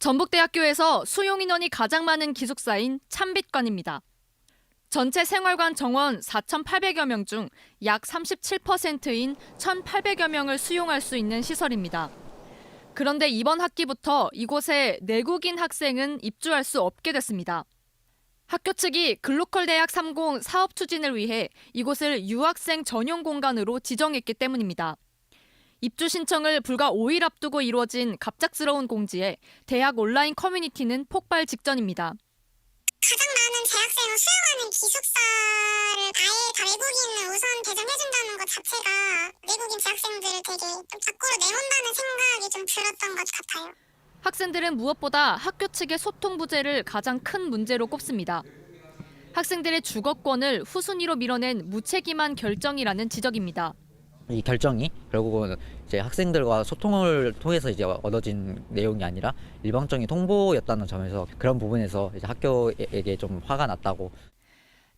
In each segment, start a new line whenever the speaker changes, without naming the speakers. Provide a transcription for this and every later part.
전북대학교에서 수용 인원이 가장 많은 기숙사인 찬빛관입니다. 전체 생활관 정원 4,800여 명 중 약 37%인 1,800여 명을 수용할 수 있는 시설입니다. 그런데 이번 학기부터 이곳에 내국인 학생은 입주할 수 없게 됐습니다. 학교 측이 글로컬 대학 30 사업 추진을 위해 이곳을 유학생 전용 공간으로 지정했기 때문입니다. 입주 신청을 불과 5일 앞두고 이루어진 갑작스러운 공지에 대학 온라인 커뮤니티는 폭발 직전입니다.
가장 많은 재학생을 수용하는 기숙사를 아예 다 외국인을 우선 배정해준다는 것 자체가 외국인 재학생들을 되게 좀 밖으로 내몬다는 생각이 좀 들었던 것 같아요.
학생들은 무엇보다 학교 측의 소통 부재를 가장 큰 문제로 꼽습니다. 학생들의 주거권을 후순위로 밀어낸 무책임한 결정이라는 지적입니다.
이 결정이 결국은 이제 학생들과 소통을 통해서 이제 얻어진 내용이 아니라 일방적인 통보였다는 점에서 그런 부분에서 이제 학교에게 좀 화가 났다고.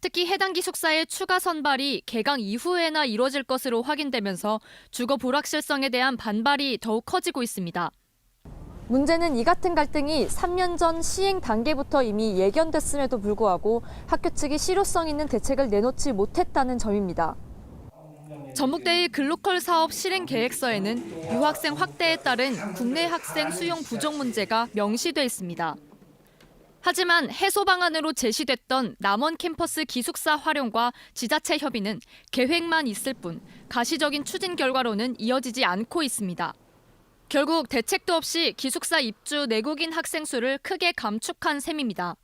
특히 해당 기숙사의 추가 선발이 개강 이후에나 이뤄질 것으로 확인되면서 주거 불확실성에 대한 반발이 더욱 커지고 있습니다. 문제는 이 같은 갈등이 3년 전 시행 단계부터 이미 예견됐음에도 불구하고 학교 측이 실효성 있는 대책을 내놓지 못했다는 점입니다. 전북대의 글로컬 사업 실행 계획서에는 유학생 확대에 따른 국내 학생 수용 부족 문제가 명시돼 있습니다. 하지만 해소 방안으로 제시됐던 남원 캠퍼스 기숙사 활용과 지자체 협의는 계획만 있을 뿐 가시적인 추진 결과로는 이어지지 않고 있습니다. 결국 대책도 없이 기숙사 입주 내국인 학생 수를 크게 감축한 셈입니다.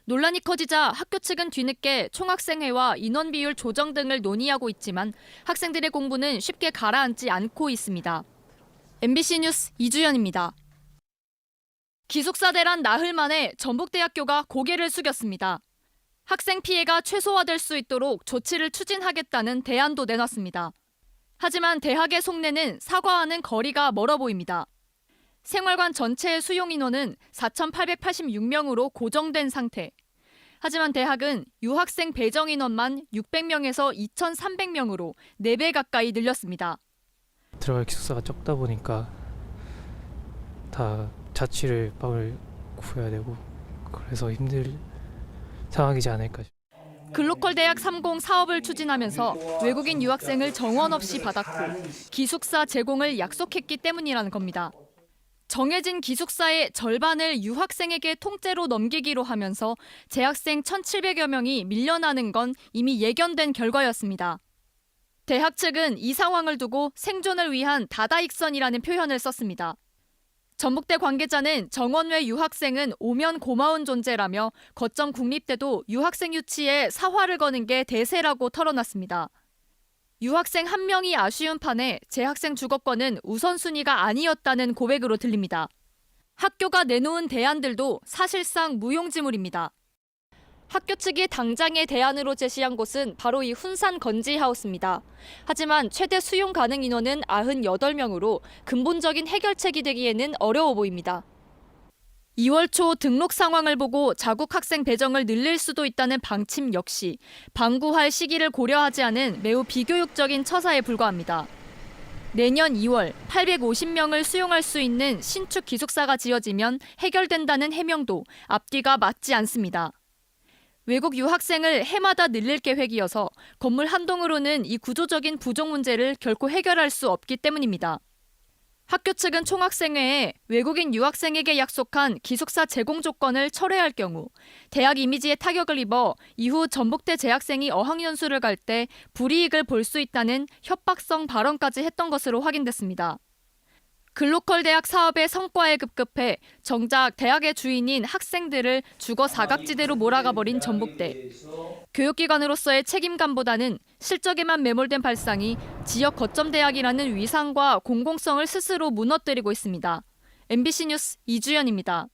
논란이 커지자 학교 측은 뒤늦게 총학생회와 인원 비율 조정 등을 논의하고 있지만 학생들의 공부는 쉽게 가라앉지 않고 있습니다. MBC 뉴스 이주연입니다. 기숙사 대란 나흘 만에 전북대학교가 고개를 숙였습니다. 학생 피해가 최소화될 수 있도록 조치를 추진하겠다는 대안도 내놨습니다. 하지만 대학의 속내는 사과와는 거리가 멀어 보입니다. 생활관 전체의 수용 인원은 4,886명으로 고정된 상태. 하지만 대학은 유학생 배정 인원만 600명에서 2,300명으로 4배 가까이 늘렸습니다.
들어갈 기숙사가 적다 보니까 다 자취를 방을 구해야 되고 그래서 힘들 상황이지 않을까 싶습니다.
글로컬 대학 30 사업을 추진하면서 외국인 유학생을 정원 없이 받았고 기숙사 제공을 약속했기 때문이라는 겁니다. 정해진 기숙사의 절반을 유학생에게 통째로 넘기기로 하면서 재학생 1,700여 명이 밀려나는 건 이미 예견된 결과였습니다. 대학 측은 이 상황을 두고 생존을 위한 다다익선이라는 표현을 썼습니다. 전북대 관계자는 정원 외 유학생은 오면 고마운 존재라며 거점 국립대도 유학생 유치에 사활을 거는 게 대세라고 털어놨습니다. 유학생 1명이 아쉬운 판에 재학생 주거권은 우선순위가 아니었다는 고백으로 들립니다. 학교가 내놓은 대안들도 사실상 무용지물입니다. 학교 측이 당장의 대안으로 제시한 곳은 바로 이 훈산 건지하우스입니다. 하지만 최대 수용 가능 인원은 98명으로 근본적인 해결책이 되기에는 어려워 보입니다. 2월 초 등록 상황을 보고 자국 학생 배정을 늘릴 수도 있다는 방침 역시 방구할 시기를 고려하지 않은 매우 비교육적인 처사에 불과합니다. 내년 2월 850명을 수용할 수 있는 신축 기숙사가 지어지면 해결된다는 해명도 앞뒤가 맞지 않습니다. 외국 유학생을 해마다 늘릴 계획이어서 건물 한 동으로는 이 구조적인 부족 문제를 결코 해결할 수 없기 때문입니다. 학교 측은 총학생회에 외국인 유학생에게 약속한 기숙사 제공 조건을 철회할 경우 대학 이미지에 타격을 입어 이후 전북대 재학생이 어학연수를 갈 때 불이익을 볼 수 있다는 협박성 발언까지 했던 것으로 확인됐습니다. 글로컬 대학 사업의 성과에 급급해 정작 대학의 주인인 학생들을 주거 사각지대로 몰아가버린 전북대. 교육기관으로서의 책임감보다는 실적에만 매몰된 발상이 지역 거점 대학이라는 위상과 공공성을 스스로 무너뜨리고 있습니다. MBC 뉴스 이주연입니다.